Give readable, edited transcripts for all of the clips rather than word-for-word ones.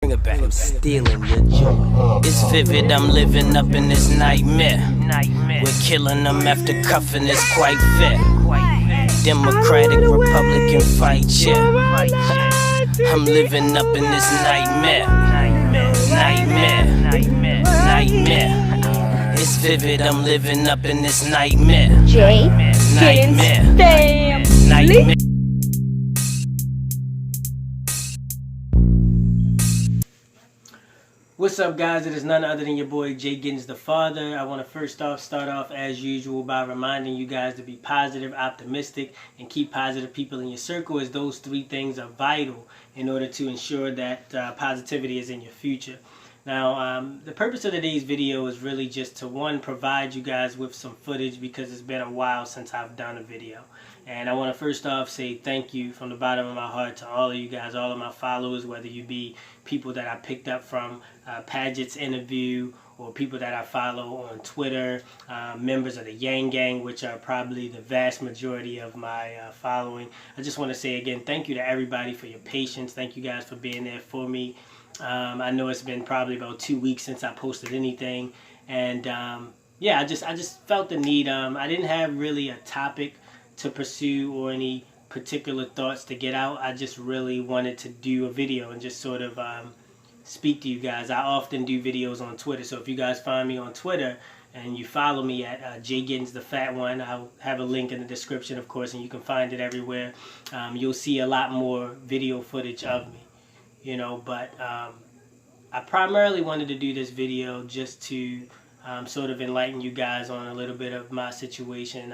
Bring it back. I'm stealing your joy. It's vivid, I'm living up in this nightmare. We're killing them after cuffing, it's quite fair. Democratic, Republican fight, yeah. I'm living up in this nightmare. It's vivid, I'm living up in this nightmare. JGiddins family. What's up, guys? It is none other than your boy JGiddins the father. I want to first off start off as usual by reminding you guys to be positive, optimistic, and keep positive people in your circle, as those three things are vital in order to ensure that positivity is in your future. Now, the purpose of today's video is really just to, one, provide you guys with some footage because it's been a while since I've done a video. And I want to first off say thank you from the bottom of my heart to all of you guys, all of my followers, whether you be people that I picked up from Paget's interview or people that I follow on Twitter, members of the YangGang, which are probably the vast majority of my following. I just want to say again, thank you to everybody for your patience. Thank you guys for being there for me. I know it's been probably about 2 weeks since I posted anything, and yeah, I just felt the need. I didn't have really a topic to pursue or any particular thoughts to get out. I just really wanted to do a video and just sort of speak to you guys. I often do videos on Twitter, so if you guys find me on Twitter and you follow me at JGiddins the fat one, I'll have a link in the description, of course, and you can find it everywhere. You'll see a lot more video footage of me, you know, but I primarily wanted to do this video just to sort of enlighten you guys on a little bit of my situation.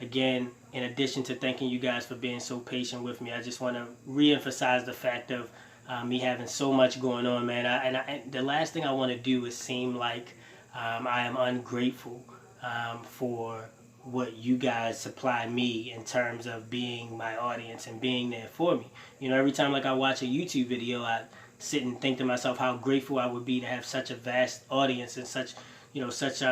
Again, in addition to thanking you guys for being so patient with me, I just want to re-emphasize the fact of me having so much going on, man. And the last thing I want to do is seem like I am ungrateful for what you guys supply me in terms of being my audience and being there for me. You know, every time like I watch a YouTube video, I sit and think to myself how grateful I would be to have such a vast audience and such, you know, such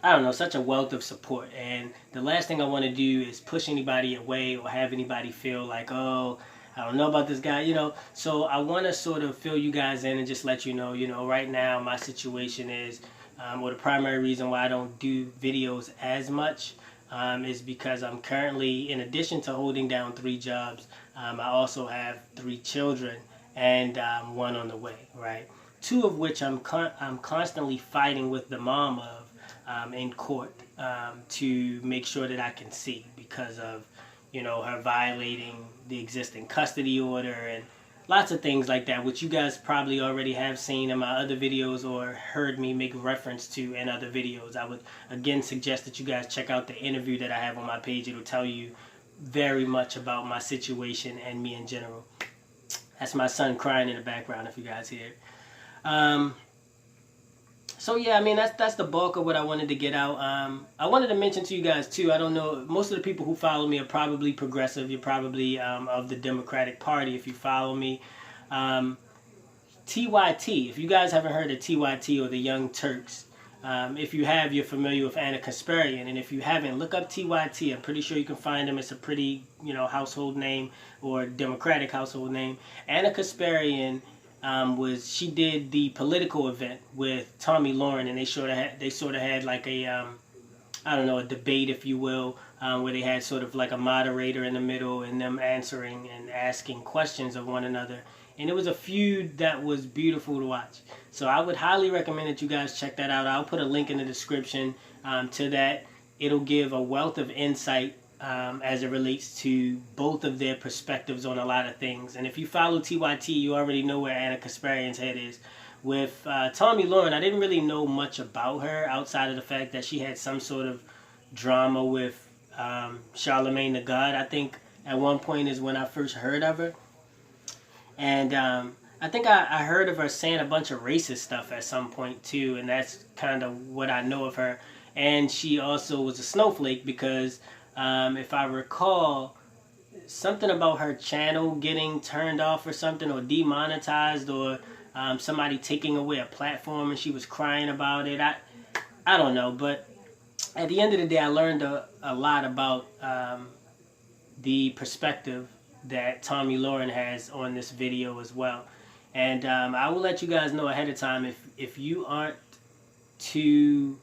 I don't know, such a wealth of support. And the last thing I want to do is push anybody away or have anybody feel like, oh, I don't know about this guy, you know. So I want to sort of fill you guys in and just let you know, right now my situation is, or the primary reason why I don't do videos as much is because I'm currently, in addition to holding down 3 jobs, I also have 3 children and 1 on the way, right? 2 of which I'm constantly fighting with the mom of in court to make sure that I can see because of, her violating the existing custody order and lots of things like that, which you guys probably already have seen in my other videos or heard me make reference to in other videos. I would again suggest that you guys check out the interview that I have on my page. It'll tell you very much about my situation and me in general. That's my son crying in the background if you guys hear it. So yeah, I mean, that's the bulk of what I wanted to get out. I wanted to mention to you guys too, I don't know, most of the people who follow me are probably progressive. You're probably of the Democratic Party if you follow me. TYT, if you guys haven't heard of TYT or the Young Turks, if you have, you're familiar with Kasparian, and if you haven't, look up TYT. I'm pretty sure you can find him. It's a pretty, household name or Democratic household name. Kasparian she did the political event with Tomi, Lohren, and they sort of had like a I don't know, a debate, if you will, where they had sort of like a moderator in the middle and them answering and asking questions of one another. And it was a feud that was beautiful to watch. So I would highly recommend that you guys check that out. I'll put a link in the description to that. It'll give a wealth of insight as it relates to both of their perspectives on a lot of things. And if you follow TYT, you already know where Kasparian's head is. With Tomi Lohren, I didn't really know much about her outside of the fact that she had some sort of drama with Charlemagne the God. I think at one point is when I first heard of her. And I think I heard of her saying a bunch of racist stuff at some point too, and that's kind of what I know of her. And she also was a snowflake because if I recall, something about her channel getting turned off or something, or demonetized, or somebody taking away a platform, and she was crying about it. I don't know, but at the end of the day, I learned a lot about the perspective that Tomi Lohren has on this video as well. And I will let you guys know ahead of time if you aren't too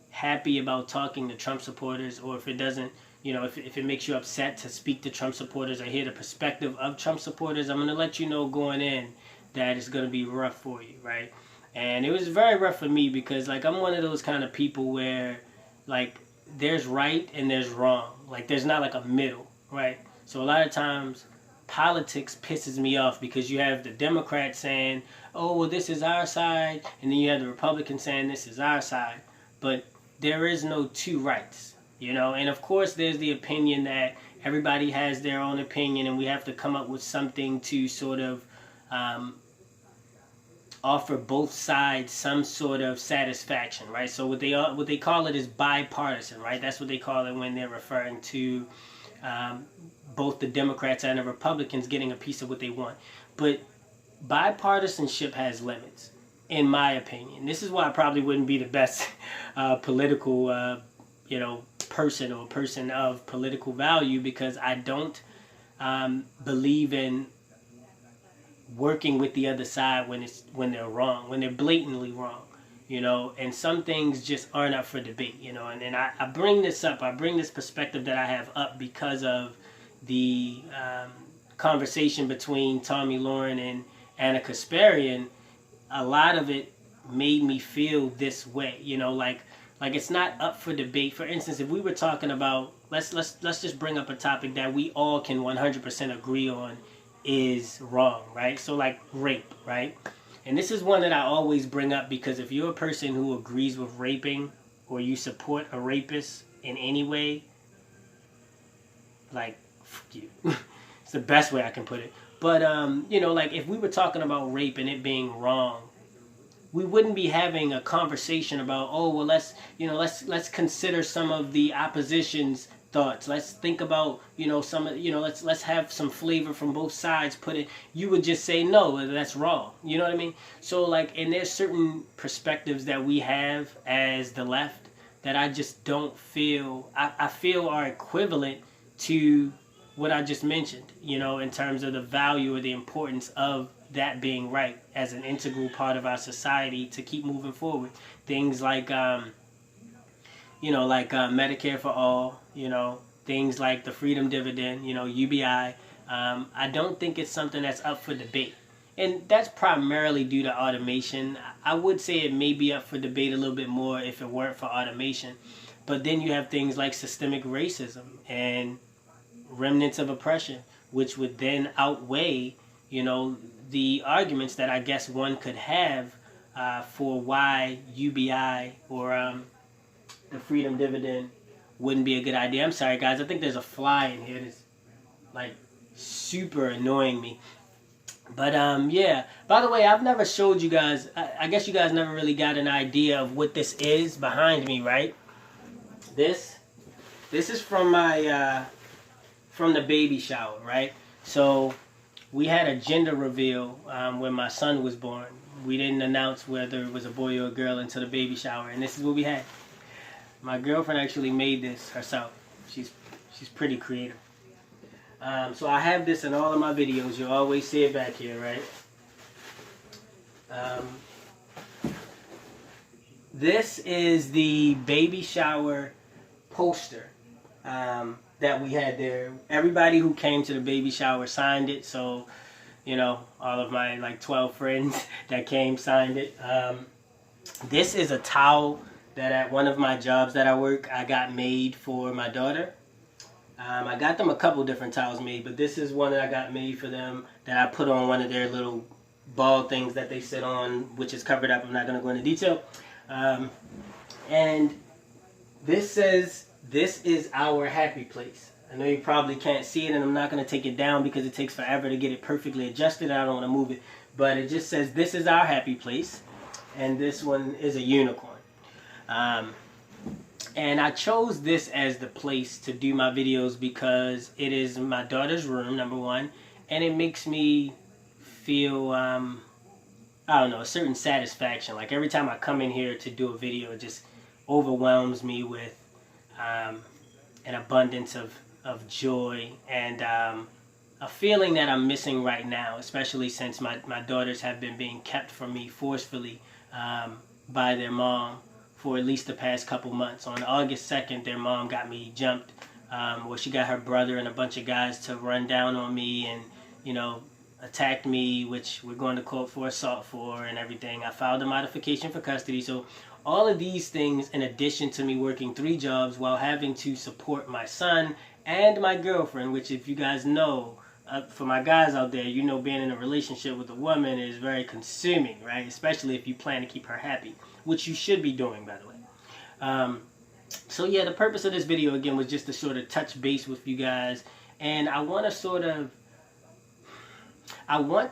happy about talking to Trump supporters, or if it doesn't, you know, if it makes you upset to speak to Trump supporters or hear the perspective of Trump supporters, I'm going to let you know going in that it's going to be rough for you, right? And it was very rough for me because, like, I'm one of those kind of people where, like, there's right and there's wrong. Like, there's not, like, a middle, right? So a lot of times politics pisses me off because you have the Democrats saying, oh, well, this is our side, and then you have the Republicans saying this is our side. But there is no two rights, you know? And of course there's the opinion that everybody has their own opinion, and we have to come up with something to sort of offer both sides some sort of satisfaction, right? So what they call it is bipartisan, right? That's what they call it when they're referring to both the Democrats and the Republicans getting a piece of what they want. But bipartisanship has limits, in my opinion. This is why I probably wouldn't be the best political, person or person of political value, because I don't believe in working with the other side when they're wrong, when they're blatantly wrong, you know. And some things just aren't up for debate, you know. And I bring this up, I bring this perspective that I have up because of the conversation between Tomi, Lohren, and Kasparian. A lot of it made me feel this way, you know, like it's not up for debate. For instance, if we were talking about, let's just bring up a topic that we all can 100% agree on is wrong, right? So like rape, right? And this is one that I always bring up because if you're a person who agrees with raping, or you support a rapist in any way, like, fuck you. It's the best way I can put it. But, you know, like if we were talking about rape and it being wrong, we wouldn't be having a conversation about, oh, well, let's consider some of the opposition's thoughts. Let's think about, you know, let's have some flavor from both sides. You would just say, no, that's wrong. You know what I mean? So like, and there's certain perspectives that we have as the left that I just don't feel, I feel are equivalent to what I just mentioned, you know, in terms of the value or the importance of that being right as an integral part of our society to keep moving forward. Things like, Medicare for all, you know, things like the freedom dividend, you know, UBI. I don't think it's something that's up for debate. And that's primarily due to automation. I would say it may be up for debate a little bit more if it weren't for automation. But then you have things like systemic racism and remnants of oppression, which would then outweigh, you know, the arguments that I guess one could have for why UBI or the freedom dividend wouldn't be a good idea. I'm sorry, guys. I think there's a fly in here that's like super annoying me. But yeah. By the way, I've never showed you guys. I guess you guys never really got an idea of what this is behind me, right? This is from my from the baby shower, right? So we had a gender reveal when my son was born. We didn't announce whether it was a boy or a girl until the baby shower, and this is what we had. My girlfriend actually made this herself. She's pretty creative. So I have this in all of my videos. You'll always see it back here, right? This is the baby shower poster that we had there. Everybody who came to the baby shower signed it. So, you know, all of my like 12 friends that came signed it. This is a towel that at one of my jobs that I work, I got made for my daughter. I got them a couple different towels made, but this is one that I got made for them that I put on one of their little ball things that they sit on, which is covered up. I'm not going to go into detail. And this says, "This is our happy place." I know you probably can't see it, and I'm not going to take it down because it takes forever to get it perfectly adjusted. I don't want to move it. But it just says, "This is our happy place." And this one is a unicorn. And I chose this as the place to do my videos because it is my daughter's room, number one, and it makes me feel, I don't know, a certain satisfaction. Like every time I come in here to do a video, it just overwhelms me with an abundance of joy and feeling that I'm missing right now, especially since my daughters have been being kept from me forcefully by their mom for at least the past couple months. On August 2nd, their mom got me jumped. Well, she got her brother and a bunch of guys to run down on me and, you know, attacked me, which we're going to court for assault for and everything. I filed a modification for custody. So all of these things, in addition to me working 3 jobs while having to support my son and my girlfriend, which, if you guys know, for my guys out there, you know, being in a relationship with a woman is very consuming, right? Especially if you plan to keep her happy, which you should be doing, by the way. So yeah, the purpose of this video, again, was just to sort of touch base with you guys. And I want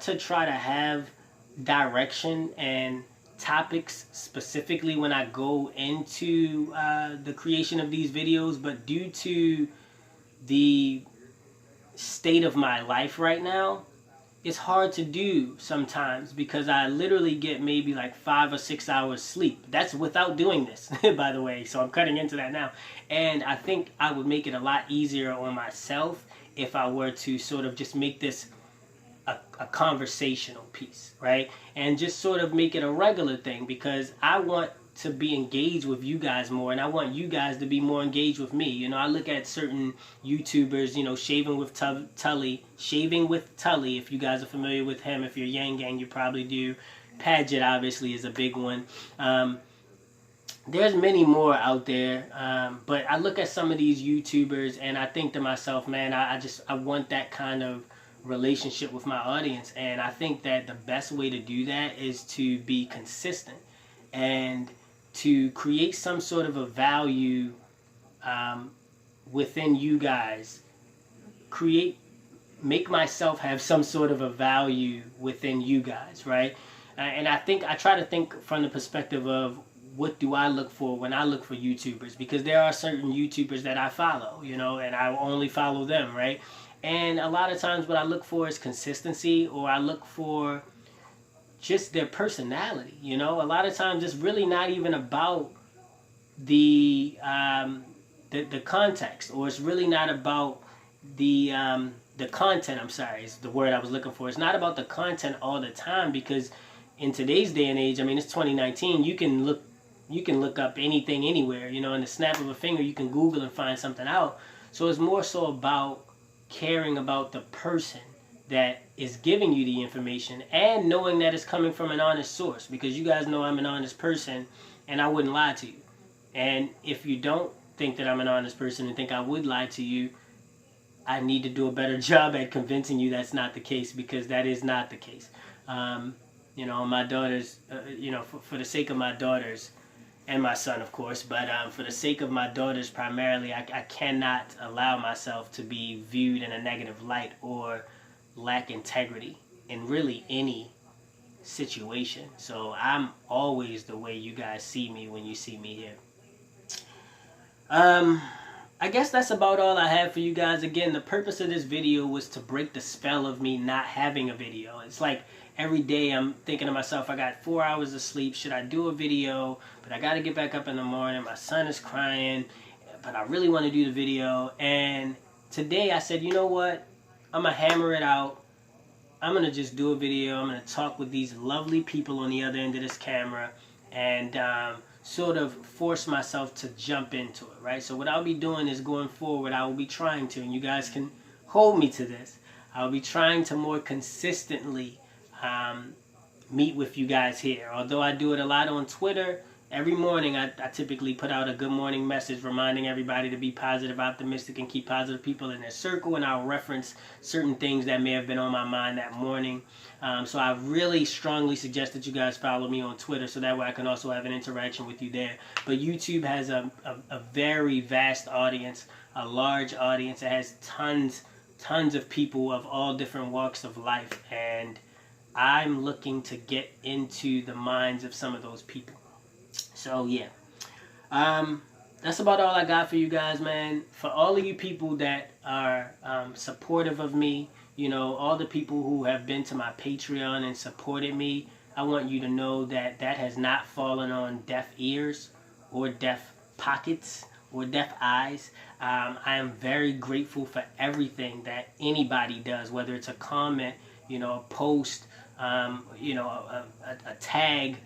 to try to have direction and topics specifically when I go into the creation of these videos, but due to the state of my life right now, it's hard to do sometimes because I literally get maybe like 5 or 6 hours sleep. That's without doing this, by the way, so I'm cutting into that now. And I think I would make it a lot easier on myself if I were to sort of just make this a conversational piece, right? And just sort of make it a regular thing, because I want to be engaged with you guys more, and I want you guys to be more engaged with me. You know, I look at certain YouTubers, you know, Shaving with Tully, if you guys are familiar with him. If you're YangGang, you probably do. Paget, obviously, is a big one. There's many more out there, but I look at some of these YouTubers and I think to myself, man, I want that kind of relationship with my audience. And I think that the best way to do that is to be consistent and to create some sort of a value within you guys. Make myself have some sort of a value within you guys, right? And I try to think from the perspective of, what do I look for when I look for YouTubers? Because there are certain YouTubers that I follow, you know, and I only follow them, right? And a lot of times what I look for is consistency, or I look for just their personality, you know? A lot of times it's really not even about the context, or it's really not about the content, I'm sorry, is the word I was looking for. It's not about the content all the time, because in today's day and age, I mean, it's 2019, you can look up anything anywhere, you know, in the snap of a finger, you can Google and find something out. So it's more so about caring about the person that is giving you the information, and knowing that it's coming from an honest source, because you guys know I'm an honest person and I wouldn't lie to you. And if you don't think that I'm an honest person and think I would lie to you, I need to do a better job at convincing you that's not the case, because that is not the case. You know, my daughters, you know, for the sake of my daughters, and my son, of course, but for the sake of my daughters primarily, I cannot allow myself to be viewed in a negative light or lack integrity in really any situation. So I'm always the way you guys see me when you see me here. I guess that's about all I have for you guys. Again, the purpose of this video was to break the spell of me not having a video. It's like every day I'm thinking to myself, I got 4 hours of sleep. Should I do a video? But I got to get back up in the morning. My son is crying, but I really want to do the video. And today I said, you know what? I'm going to hammer it out. I'm going to just do a video. I'm going to talk with these lovely people on the other end of this camera and sort of force myself to jump into it, right? So what I'll be doing is, going forward, I will be trying to, and you guys can hold me to this, I'll be trying to more consistently meet with you guys here. Although I do it a lot on Twitter, every morning I typically put out a good morning message reminding everybody to be positive, optimistic, and keep positive people in their circle, and I'll reference certain things that may have been on my mind that morning. So I really strongly suggest that you guys follow me on Twitter, so that way I can also have an interaction with you there. But YouTube has a very vast audience, a large audience. It has tons of people of all different walks of life, and I'm looking to get into the minds of some of those people. So yeah, that's about all I got for you guys, man. For all of you people that are supportive of me, you know, all the people who have been to my Patreon and supported me, I want you to know that that has not fallen on deaf ears or deaf pockets or deaf eyes. I am very grateful for everything that anybody does, whether it's a comment, you know, a post, you know, a tag,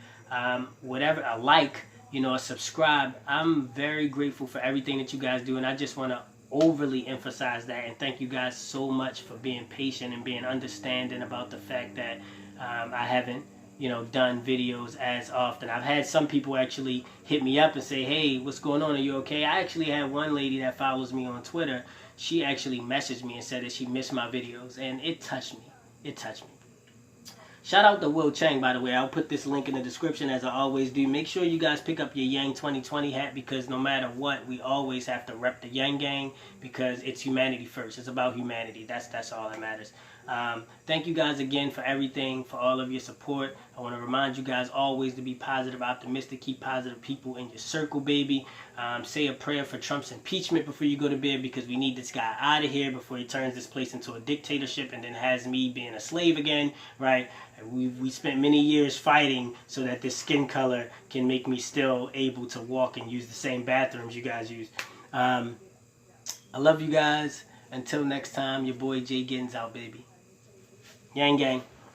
whatever, a like, you know, a subscribe. I'm very grateful for everything that you guys do, and I just want to overly emphasize that and thank you guys so much for being patient and being understanding about the fact that I haven't, you know, done videos as often. I've had some people actually hit me up and say, hey, what's going on, are you okay? I actually had one lady that follows me on Twitter. She actually messaged me and said that she missed my videos, and it touched me. It touched me. Shout out to Will Chang, by the way. I'll put this link in the description as I always do. Make sure you guys pick up your Yang 2020 hat, because no matter what, we always have to rep the Yang Gang, because it's humanity first. It's about humanity. That's all that matters. Thank you guys again for everything, for all of your support. I want to remind you guys always to be positive, optimistic, keep positive people in your circle, baby. Say a prayer for Trump's impeachment before you go to bed, because we need this guy out of here before he turns this place into a dictatorship and then has me being a slave again, right? We spent many years fighting so that this skin color can make me still able to walk and use the same bathrooms you guys use. I love you guys. Until next time, your boy JGiddins out, baby. Yang gang.